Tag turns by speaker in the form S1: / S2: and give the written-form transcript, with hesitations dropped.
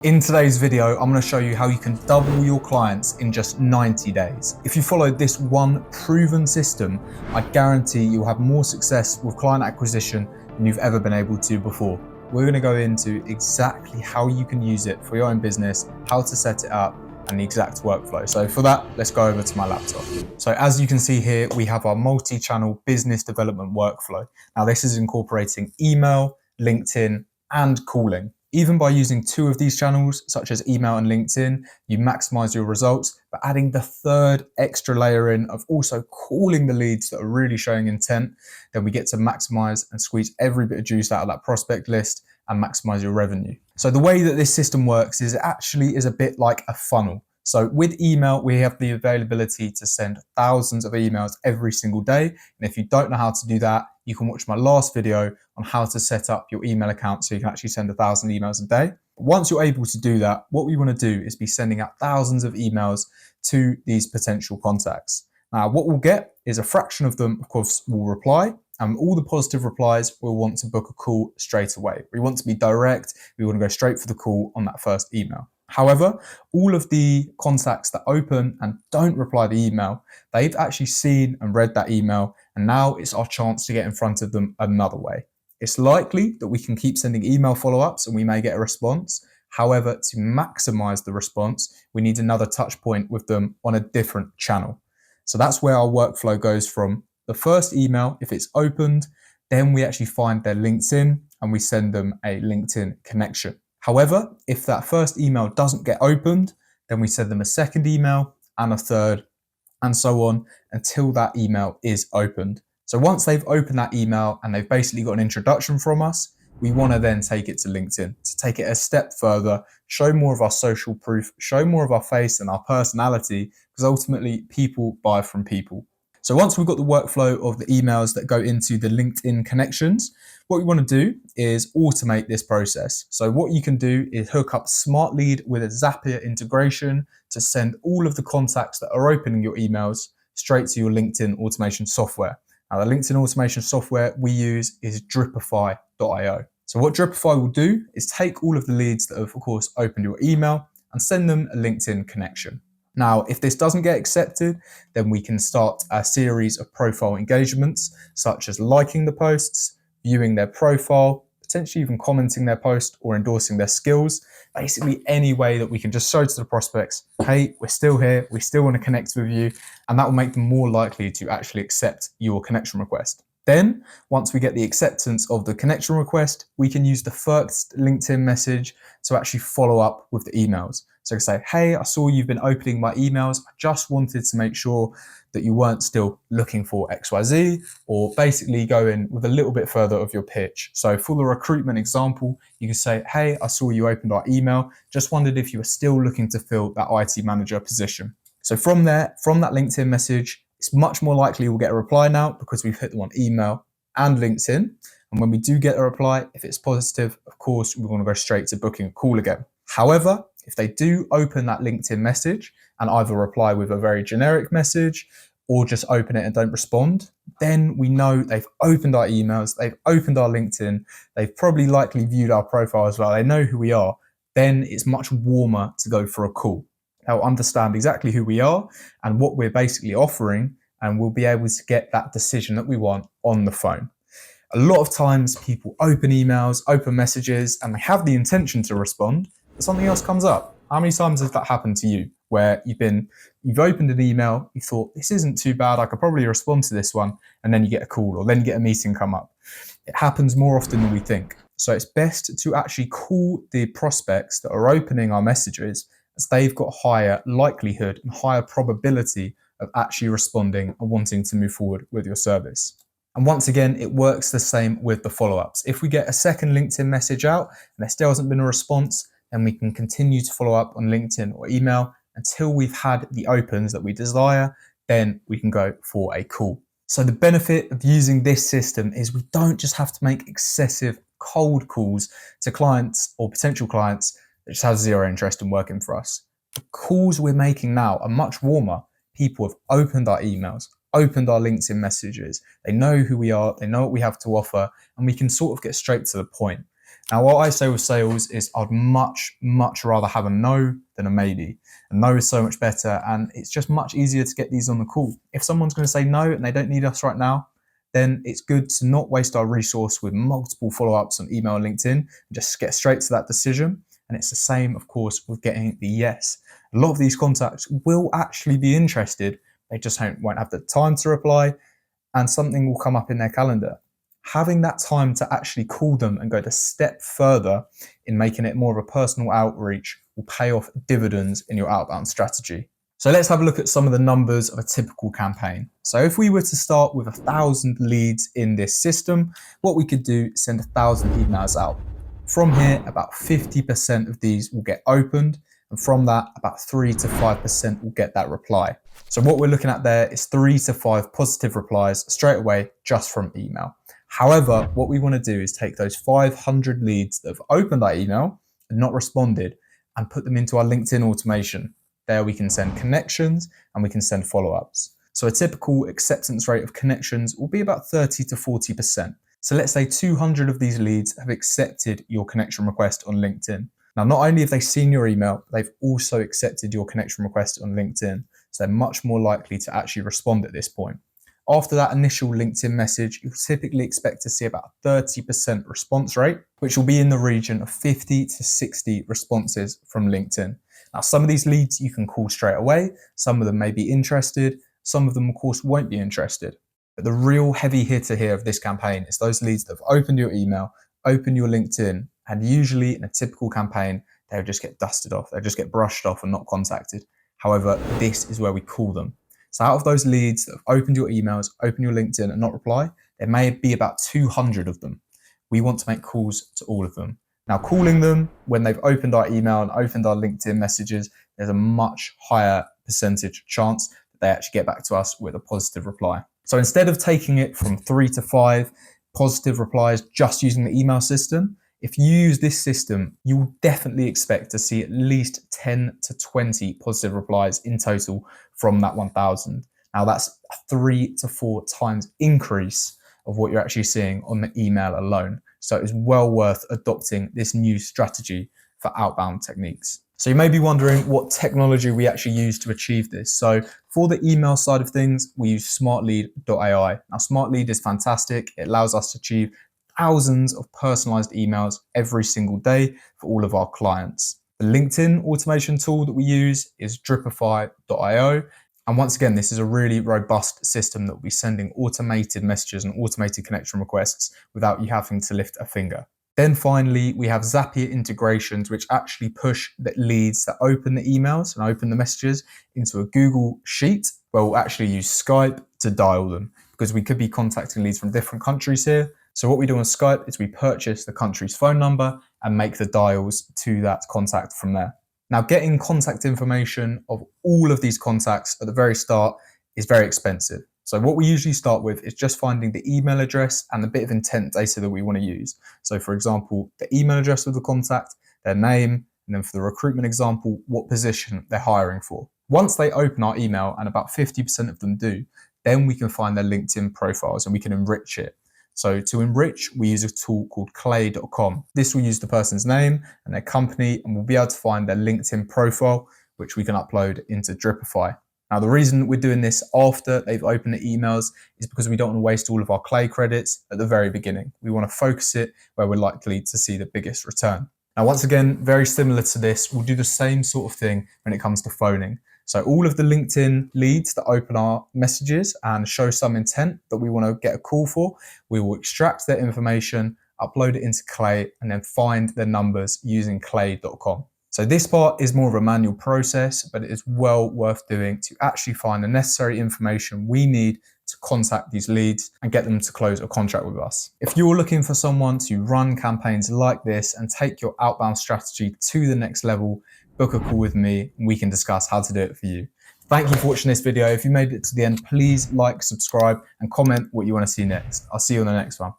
S1: In today's video, I'm going to show you how you can double your clients in just 90 days. If you follow this one proven system, I guarantee you'll have more success with client acquisition than you've ever been able to before. We're going to go into exactly how you can use it for your own business, how to set it up, and the exact workflow. So for that, let's go over to my laptop. So as you can see here, we have our multi-channel business development workflow. Now this is incorporating email, LinkedIn, and calling. Even by using two of these channels, such as email and LinkedIn, you maximize your results, but adding the third extra layer in of also calling the leads that are really showing intent, then we get to maximize and squeeze every bit of juice out of that prospect list and maximize your revenue. So the way that this system works is it actually is a bit like a funnel. So with email, we have the availability to send thousands of emails every single day. And if you don't know how to do that, you can watch my last video on how to set up your email account so you can actually send 1,000 emails a day. Once you're able to do that, what we want to do is be sending out thousands of emails to these potential contacts. Now, what we'll get is a fraction of them, of course, will reply. And all the positive replies, we'll want to book a call straight away. We want to be direct. We want to go straight for the call on that first email. However, all of the contacts that open and don't reply the email, they've actually seen and read that email, and now it's our chance to get in front of them another way. It's likely that we can keep sending email follow-ups and we may get a response. However, to maximize the response, we need another touch point with them on a different channel. So that's where our workflow goes from the first email. If it's opened, then we actually find their LinkedIn and we send them a LinkedIn connection. However, if that first email doesn't get opened, then we send them a second email and a third, and so on until that email is opened. So once they've opened that email and they've basically got an introduction from us, we want to then take it to LinkedIn, to take it a step further, show more of our social proof, show more of our face and our personality, because ultimately people buy from people. So once we've got the workflow of the emails that go into the LinkedIn connections, what we want to do is automate this process. So what you can do is hook up SmartLead with a Zapier integration to send all of the contacts that are opening your emails straight to your LinkedIn automation software. Now, the LinkedIn automation software we use is Dripify.io. So what Dripify will do is take all of the leads that have, of course, opened your email and send them a LinkedIn connection. Now, if this doesn't get accepted, then we can start a series of profile engagements, such as liking the posts, viewing their profile, potentially even commenting their post or endorsing their skills. Basically, any way that we can just show to the prospects, hey, we're still here, we still want to connect with you, and that will make them more likely to actually accept your connection request. Then, once we get the acceptance of the connection request, we can use the first LinkedIn message to actually follow up with the emails. So say, hey, I saw you've been opening my emails. I just wanted to make sure that you weren't still looking for XYZ, or basically go in with a little bit further of your pitch. So for the recruitment example, you can say, hey, I saw you opened our email. Just wondered if you were still looking to fill that IT manager position. So from there, from that LinkedIn message, it's much more likely we'll get a reply now because we've hit them on email and LinkedIn. And when we do get a reply, if it's positive, of course, we want to go straight to booking a call again. However, if they do open that LinkedIn message and either reply with a very generic message or just open it and don't respond, then we know they've opened our emails, they've opened our LinkedIn, they've probably likely viewed our profile as well, they know who we are, then it's much warmer to go for a call. They'll understand exactly who we are and what we're basically offering, and we'll be able to get that decision that we want on the phone. A lot of times people open emails, open messages, and they have the intention to respond, but something else comes up. How many times has that happened to you where you've opened an email, you thought, this isn't too bad, I could probably respond to this one, and then you get a call or then you get a meeting come up? It happens more often than we think. So it's best to actually call the prospects that are opening our messages, as they've got higher likelihood and higher probability of actually responding and wanting to move forward with your service. And once again, it works the same with the follow-ups. If we get a second LinkedIn message out and there still hasn't been a response, then we can continue to follow up on LinkedIn or email until we've had the opens that we desire. Then we can go for a call. So the benefit of using this system is we don't just have to make excessive cold calls to clients or potential clients that just have zero interest in working for us. The calls we're making now are much warmer. People have opened our emails, opened our LinkedIn messages. They know who we are, they know what we have to offer, and we can sort of get straight to the point. Now, what I say with sales is I'd much rather have a no than a maybe. A no is so much better, and it's just much easier to get these on the call. If someone's going to say no and they don't need us right now, then it's good to not waste our resource with multiple follow-ups on email and LinkedIn and just get straight to that decision. And it's the same, of course, with getting the yes. A lot of these contacts will actually be interested. They just won't have the time to reply, and something will come up in their calendar. Having that time to actually call them and go the step further in making it more of a personal outreach will pay off dividends in your outbound strategy. So let's have a look at some of the numbers of a typical campaign. So if we were to start with 1,000 leads in this system, what we could do is send 1,000 emails out. From here, about 50% of these will get opened, and from that, about 3 to 5% will get that reply. So what we're looking at there is 3 to 5 positive replies straight away just from email. However, what we want to do is take those 500 leads that have opened that email and not responded and put them into our LinkedIn automation. There we can send connections and we can send follow-ups. So a typical acceptance rate of connections will be about 30 to 40%. So let's say 200 of these leads have accepted your connection request on LinkedIn. Now, not only have they seen your email, they've also accepted your connection request on LinkedIn. So they're much more likely to actually respond at this point. After that initial LinkedIn message, you'll typically expect to see about a 30% response rate, which will be in the region of 50 to 60 responses from LinkedIn. Now, some of these leads you can call straight away. Some of them may be interested. Some of them, of course, won't be interested. But the real heavy hitter here of this campaign is those leads that have opened your email, opened your LinkedIn, and usually in a typical campaign, they'll just get dusted off. They'll just get brushed off and not contacted. However, this is where we call them. So out of those leads that have opened your emails, opened your LinkedIn and not reply, there may be about 200 of them. We want to make calls to all of them. Now, calling them when they've opened our email and opened our LinkedIn messages, there's a much higher percentage chance that they actually get back to us with a positive reply. So instead of taking it from 3 to 5 positive replies just using the email system, if you use this system, you will definitely expect to see at least 10 to 20 positive replies in total from that 1,000. Now that's a 3 to 4 times increase of what you're actually seeing on the email alone. So it's well worth adopting this new strategy for outbound techniques. So you may be wondering what technology we actually use to achieve this. So for the email side of things, we use smartlead.ai. Now SmartLead is fantastic. It allows us to achieve thousands of personalized emails every single day for all of our clients. The LinkedIn automation tool that we use is Dripify.io. And once again, this is a really robust system that will be sending automated messages and automated connection requests without you having to lift a finger. Then finally, we have Zapier integrations, which actually push the leads that open the emails and open the messages into a Google Sheet, where we'll actually use Skype to dial them, because we could be contacting leads from different countries here. So what we do on Skype is we purchase the country's phone number and make the dials to that contact from there. Now, getting contact information of all of these contacts at the very start is very expensive. So what we usually start with is just finding the email address and the bit of intent data that we want to use. So for example, the email address of the contact, their name, and then for the recruitment example, what position they're hiring for. Once they open our email, and about 50% of them do, then we can find their LinkedIn profiles and we can enrich it. So to enrich, we use a tool called clay.com. This will use the person's name and their company, and we'll be able to find their LinkedIn profile, which we can upload into Dripify. Now, the reason we're doing this after they've opened the emails is because we don't want to waste all of our Clay credits at the very beginning. We want to focus it where we're likely to see the biggest return. Now, once again, very similar to this, we'll do the same sort of thing when it comes to phoning. So all of the LinkedIn leads that open our messages and show some intent that we want to get a call for, we will extract their information, upload it into Clay, and then find their numbers using clay.com. So this part is more of a manual process, but it is well worth doing to actually find the necessary information we need to contact these leads and get them to close a contract with us. If you're looking for someone to run campaigns like this and take your outbound strategy to the next level, book a call with me and we can discuss how to do it for you. Thank you for watching this video. If you made it to the end, please like, subscribe, and comment what you want to see next. I'll see you on the next one.